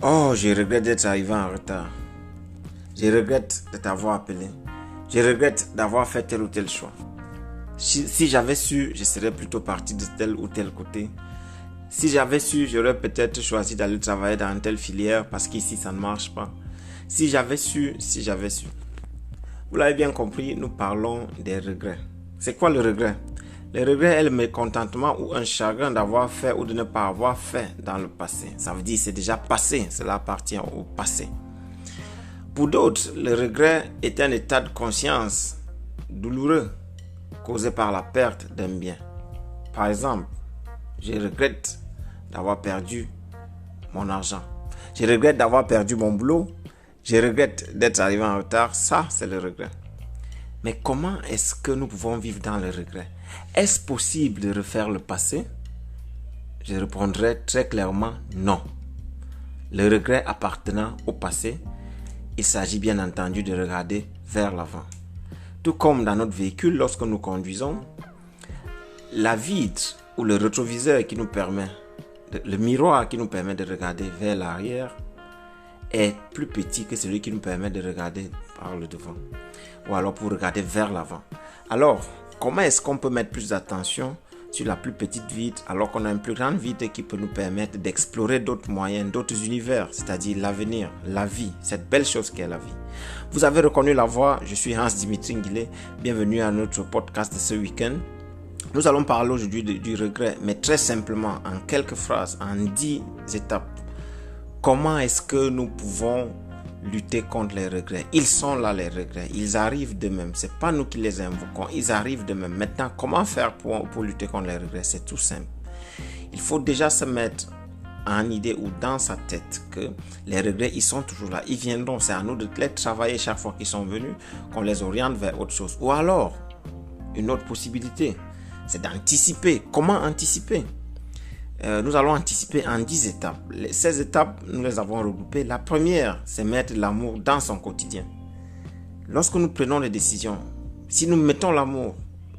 Oh, je regrette d'être arrivé en retard. Je regrette de t'avoir appelé. Je regrette d'avoir fait tel ou tel choix. Si j'avais su, je serais plutôt parti de tel ou tel côté. Si j'avais su, j'aurais peut-être choisi d'aller travailler dans telle filière parce qu'ici, ça ne marche pas. Si j'avais su. Vous l'avez bien compris, nous parlons des regrets. C'est quoi le regret? Le regret est le mécontentement ou un chagrin d'avoir fait ou de ne pas avoir fait dans le passé. Ça veut dire que c'est déjà passé, cela appartient au passé. Pour d'autres, le regret est un état de conscience douloureux causé par la perte d'un bien. Par exemple, je regrette d'avoir perdu mon argent. Je regrette d'avoir perdu mon boulot. Je regrette d'être arrivé en retard. Ça, c'est le regret. Mais comment est-ce que nous pouvons vivre dans le regret? Est-ce possible de refaire le passé? Je répondrai très clairement non. Le regret appartenant au passé, il s'agit bien entendu de regarder vers l'avant. Tout comme dans notre véhicule, lorsque nous conduisons, la vitre ou le rétroviseur qui nous permet, le miroir qui nous permet de regarder vers l'arrière est plus petit que celui qui nous permet de regarder par le devant ou alors pour regarder vers l'avant. Alors, comment est-ce qu'on peut mettre plus d'attention sur la plus petite vitre alors qu'on a une plus grande vitre qui peut nous permettre d'explorer d'autres moyens, d'autres univers, c'est-à-dire l'avenir, la vie, cette belle chose qu'est la vie. Vous avez reconnu la voix, je suis Hans-Dimitri Nguilé, bienvenue à notre podcast de ce week-end. Nous allons parler aujourd'hui du regret, mais très simplement, en quelques phrases, en 10 étapes. Comment est-ce que nous pouvons lutter contre les regrets? Ils sont là, les regrets. Ils arrivent d'eux-mêmes. Ce n'est pas nous qui les invoquons. Ils arrivent d'eux-mêmes. Maintenant, comment faire pour lutter contre les regrets? C'est tout simple. Il faut déjà se mettre en idée ou dans sa tête que les regrets, ils sont toujours là. Ils viendront. C'est à nous de les travailler chaque fois qu'ils sont venus, qu'on les oriente vers autre chose. Ou alors, une autre possibilité, c'est d'anticiper. Comment anticiper? Nous allons anticiper en 10 étapes. Les 16 étapes, nous les avons regroupées. La première, c'est mettre l'amour dans son quotidien. Lorsque nous prenons des décisions, si nous mettons l'amour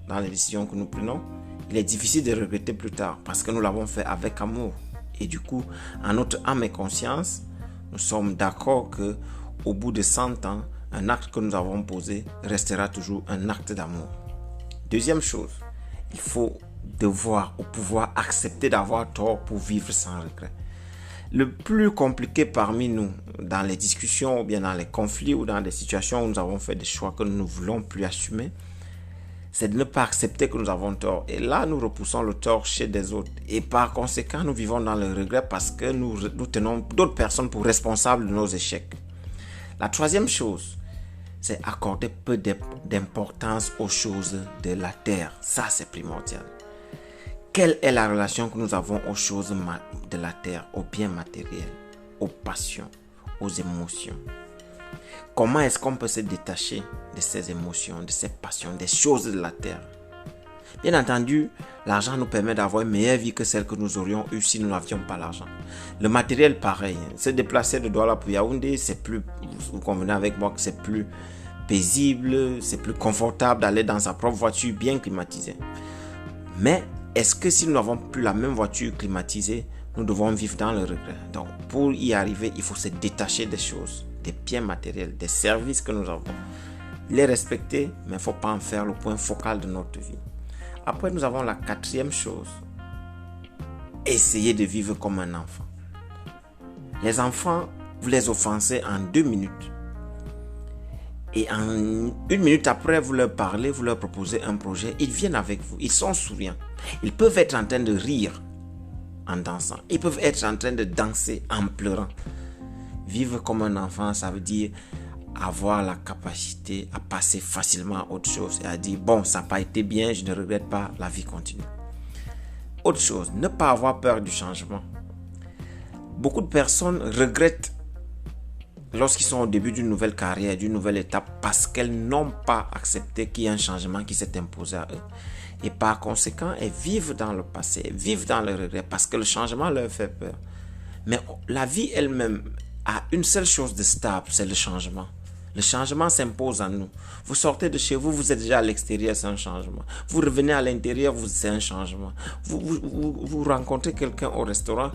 dans les décisions que nous prenons, il est difficile de regretter plus tard parce que nous l'avons fait avec amour. Et du coup, en notre âme et conscience, nous sommes d'accord qu'au bout de 100 ans, un acte que nous avons posé restera toujours un acte d'amour. Deuxième chose, il faut devoir ou pouvoir accepter d'avoir tort pour vivre sans regret. Le plus compliqué parmi nous, dans les discussions ou bien dans les conflits ou dans des situations où nous avons fait des choix que nous ne voulons plus assumer, c'est de ne pas accepter que nous avons tort. Et là, nous repoussons le tort chez des autres. Et par conséquent, nous vivons dans le regret parce que nous tenons d'autres personnes pour responsables de nos échecs. La troisième chose, c'est accorder peu d'importance aux choses de la terre. Ça, c'est primordial. Quelle est la relation que nous avons aux choses de la terre, aux biens matériels, aux passions, aux émotions? Comment est-ce qu'on peut se détacher de ces émotions, de ces passions, des choses de la terre? Bien entendu, l'argent nous permet d'avoir une meilleure vie que celle que nous aurions eue si nous n'avions pas l'argent. Le matériel, pareil. Se déplacer de Douala pour Yaoundé, c'est plus, vous convenez avec moi que c'est plus paisible, c'est plus confortable d'aller dans sa propre voiture bien climatisée. Mais est-ce que si nous n'avons plus la même voiture climatisée, nous devons vivre dans le regret? Donc, pour y arriver, il faut se détacher des choses, des biens matériels, des services que nous avons. Les respecter, mais il ne faut pas en faire le point focal de notre vie. Après, nous avons la quatrième chose. Essayez de vivre comme un enfant. Les enfants, vous les offensez en 2 minutes. Et en 1 minute après, vous leur parlez, vous leur proposez un projet, ils viennent avec vous, ils sont souriants. Ils peuvent être en train de rire en dansant. Ils peuvent être en train de danser en pleurant. Vivre comme un enfant, ça veut dire avoir la capacité à passer facilement à autre chose et à dire, bon, ça n'a pas été bien, je ne regrette pas, la vie continue. Autre chose, ne pas avoir peur du changement. Beaucoup de personnes regrettent lorsqu'ils sont au début d'une nouvelle carrière, d'une nouvelle étape, parce qu'elles n'ont pas accepté qu'il y ait un changement qui s'est imposé à eux. Et par conséquent, elles vivent dans le passé, elles vivent dans le regret, parce que le changement leur fait peur. Mais la vie elle-même a une seule chose de stable, c'est le changement. Le changement s'impose à nous. Vous sortez de chez vous, vous êtes déjà à l'extérieur, c'est un changement. Vous revenez à l'intérieur, c'est un changement. Vous rencontrez quelqu'un au restaurant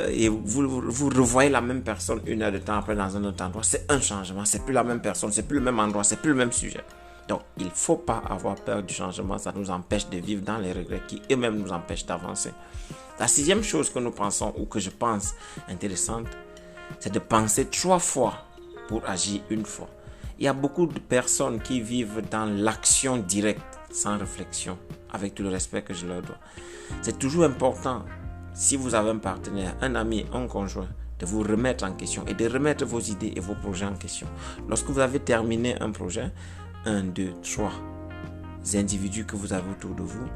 et vous revoyez la même personne 1 heure de temps après dans un autre endroit. C'est un changement, c'est plus la même personne, c'est plus le même endroit, c'est plus le même sujet. Donc, il ne faut pas avoir peur du changement, ça nous empêche de vivre dans les regrets qui eux-mêmes nous empêchent d'avancer. La 6e chose que nous pensons ou que je pense intéressante, c'est de penser 3 fois pour agir 1 fois. Il y a beaucoup de personnes qui vivent dans l'action directe, sans réflexion, avec tout le respect que je leur dois. C'est toujours important, si vous avez un partenaire, un ami, un conjoint, de vous remettre en question et de remettre vos idées et vos projets en question. Lorsque vous avez terminé un projet, 1, 2, 3 individus que vous avez autour de vous,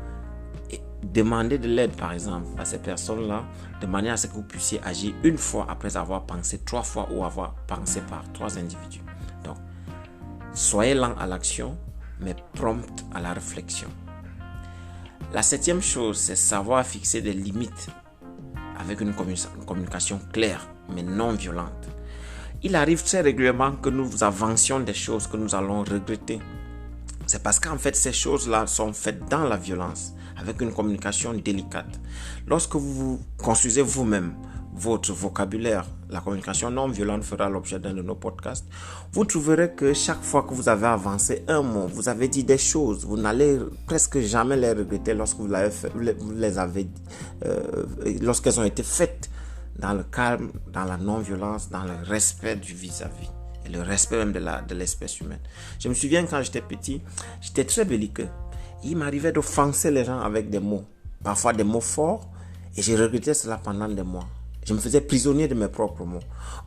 et demandez de l'aide par exemple à ces personnes-là, de manière à ce que vous puissiez agir 1 fois après avoir pensé 3 fois ou avoir pensé par 3 individus. Donc, soyez lent à l'action, mais prompt à la réflexion. La 7e chose, c'est savoir fixer des limites avec une communication claire, mais non violente. Il arrive très régulièrement que nous avancions des choses que nous allons regretter. C'est parce qu'en fait, ces choses-là sont faites dans la violence, avec une communication délicate. Lorsque vous construisez vous-même votre vocabulaire, la communication non violente fera l'objet d'un de nos podcasts, vous trouverez que chaque fois que vous avez avancé un mot, vous avez dit des choses, vous n'allez presque jamais les regretter lorsque lorsqu'elles ont été faites dans le calme, dans la non-violence, dans le respect du vis-à-vis et le respect même de l'espèce humaine. Je me souviens quand j'étais petit, j'étais très belliqueux. Il m'arrivait d'offenser les gens avec des mots, parfois des mots forts, et j'ai regretté cela pendant des mois. Je me faisais prisonnier de mes propres mots.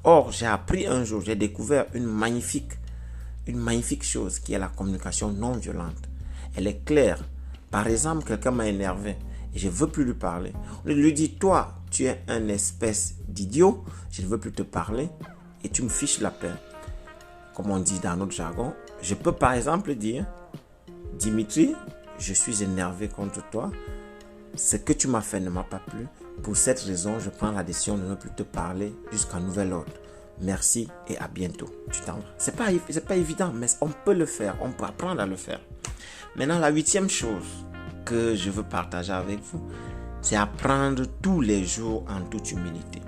Or, j'ai appris un jour, j'ai découvert une magnifique chose qui est la communication non violente. Elle est claire. Par exemple, quelqu'un m'a énervé et je ne veux plus lui parler. On lui dit, toi, tu es une espèce d'idiot, je ne veux plus te parler et tu me fiches la paix. Comme on dit dans notre jargon, je peux par exemple dire, Dimitri, je suis énervé contre toi. Ce que tu m'as fait ne m'a pas plu. Pour cette raison, je prends la décision de ne plus te parler jusqu'à nouvel ordre. Merci et à bientôt. Tu t'en vas. C'est pas évident, mais on peut le faire. On peut apprendre à le faire. Maintenant, la 8e chose que je veux partager avec vous, c'est apprendre tous les jours en toute humilité.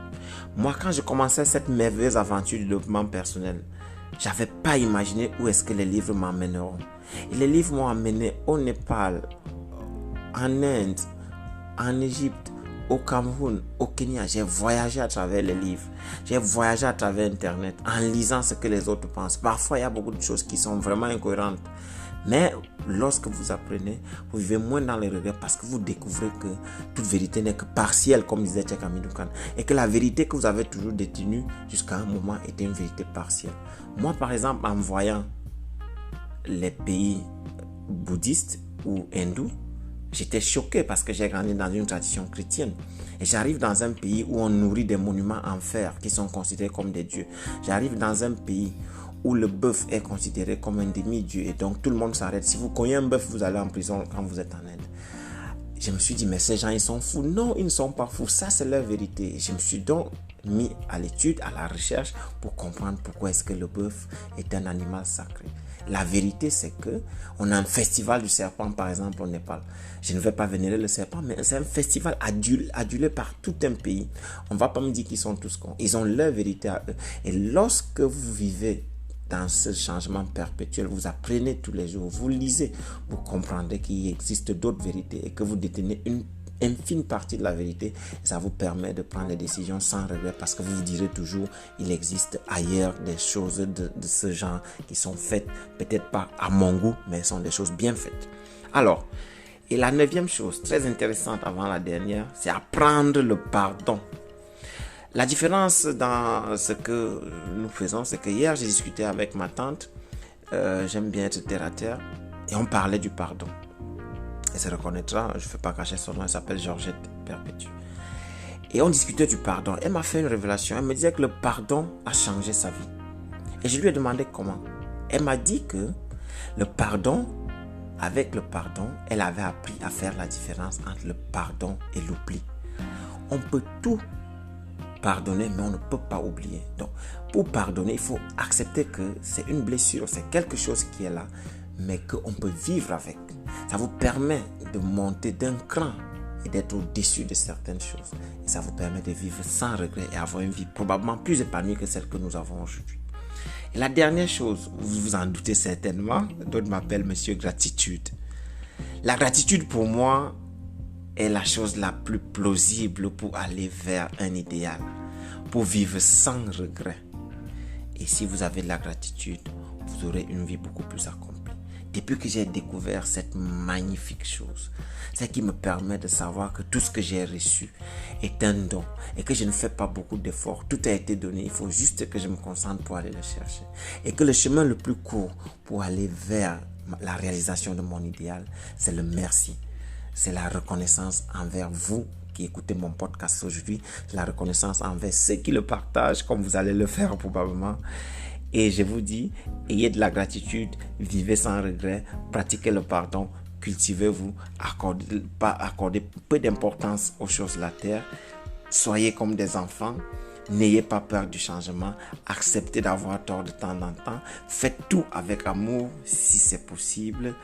Moi, quand je commençais cette merveilleuse aventure du développement personnel, je n'avais pas imaginé où est-ce que les livres m'emmèneront. Et les livres m'ont amené au Népal, en Inde, en Égypte, au Cameroun, au Kenya. J'ai voyagé à travers les livres. J'ai voyagé à travers Internet en lisant ce que les autres pensent. Parfois, il y a beaucoup de choses qui sont vraiment incohérentes. Mais lorsque vous apprenez, vous vivez moins dans les regrets parce que vous découvrez que toute vérité n'est que partielle, comme disait Cheikh Hamidou Kane, et que la vérité que vous avez toujours détenue jusqu'à un moment était une vérité partielle. Moi, par exemple, en voyant les pays bouddhistes ou hindous, j'étais choqué parce que j'ai grandi dans une tradition chrétienne. Et j'arrive dans un pays où on nourrit des monuments en fer qui sont considérés comme des dieux. J'arrive dans un pays où le bœuf est considéré comme un demi-dieu et donc tout le monde s'arrête. Si vous cognez un bœuf, vous allez en prison quand vous êtes en Inde. Je me suis dit, mais ces gens, ils sont fous. Non, ils ne sont pas fous. Ça, c'est leur vérité. Et je me suis donc mis à l'étude, à la recherche pour comprendre pourquoi est-ce que le bœuf est un animal sacré. La vérité, c'est que on a un festival du serpent, par exemple, au Népal. Je ne vais pas vénérer le serpent, mais c'est un festival adulé par tout un pays. On ne va pas me dire qu'ils sont tous cons. Ils ont leur vérité à eux. Et lorsque vous vivez dans ce changement perpétuel, vous apprenez tous les jours, vous lisez, vous comprendrez qu'il existe d'autres vérités et que vous détenez une infime partie de la vérité. Et ça vous permet de prendre des décisions sans regret parce que vous vous direz toujours, il existe ailleurs des choses de ce genre qui sont faites, peut-être pas à mon goût, mais sont des choses bien faites. Alors, et la 9e chose, très intéressante avant la dernière, c'est apprendre le pardon. La différence dans ce que nous faisons, c'est que hier, j'ai discuté avec ma tante. J'aime bien être terre à terre. Et on parlait du pardon. Elle se reconnaîtra, je ne fais pas cacher son nom, elle s'appelle Georgette Perpétue. Et on discutait du pardon. Elle m'a fait une révélation. Elle me disait que le pardon a changé sa vie. Et je lui ai demandé comment. Elle m'a dit que le pardon, avec le pardon, elle avait appris à faire la différence entre le pardon et l'oubli. On peut tout pardonner, mais on ne peut pas oublier. Donc, pour pardonner, il faut accepter que c'est une blessure, c'est quelque chose qui est là, mais qu'on peut vivre avec. Ça vous permet de monter d'un cran et d'être au-dessus de certaines choses. Et ça vous permet de vivre sans regret et avoir une vie probablement plus épanouie que celle que nous avons aujourd'hui. Et la dernière chose, vous vous en doutez certainement, d'autres m'appellent Monsieur Gratitude. La gratitude pour moi est la chose la plus plausible pour aller vers un idéal, pour vivre sans regret. Et si vous avez de la gratitude, vous aurez une vie beaucoup plus accomplie. Depuis que j'ai découvert cette magnifique chose, c'est qui me permet de savoir que tout ce que j'ai reçu est un don et que je ne fais pas beaucoup d'efforts. Tout a été donné, il faut juste que je me concentre pour aller le chercher. Et que le chemin le plus court pour aller vers la réalisation de mon idéal, c'est le merci. C'est la reconnaissance envers vous qui écoutez mon podcast aujourd'hui. C'est la reconnaissance envers ceux qui le partagent, comme vous allez le faire probablement. Et je vous dis, ayez de la gratitude, vivez sans regret, pratiquez le pardon, cultivez-vous, accordez peu d'importance aux choses de la terre. Soyez comme des enfants, n'ayez pas peur du changement, acceptez d'avoir tort de temps en temps, faites tout avec amour si c'est possible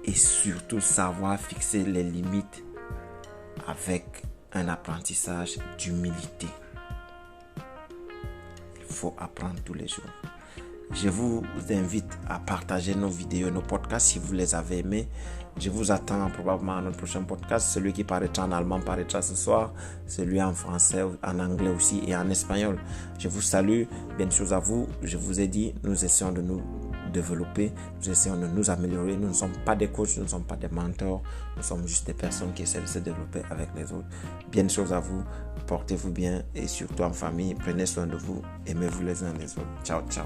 et surtout savoir fixer les limites avec un apprentissage d'humilité. Il faut apprendre tous les jours. Je vous invite à partager nos vidéos, nos podcasts si vous les avez aimés. Je vous attends probablement à notre prochain podcast. Celui qui paraîtra en allemand paraîtra ce soir. Celui en français, en anglais aussi et en espagnol. Je vous salue. Bien chose à vous. Je vous ai dit, nous essayons de nous développer. Nous essayons de nous améliorer. Nous ne sommes pas des coachs, nous ne sommes pas des mentors. Nous sommes juste des personnes qui essaient de se développer avec les autres. Bien chose à vous. Portez-vous bien et surtout en famille. Prenez soin de vous. Aimez-vous les uns les autres. Ciao, ciao.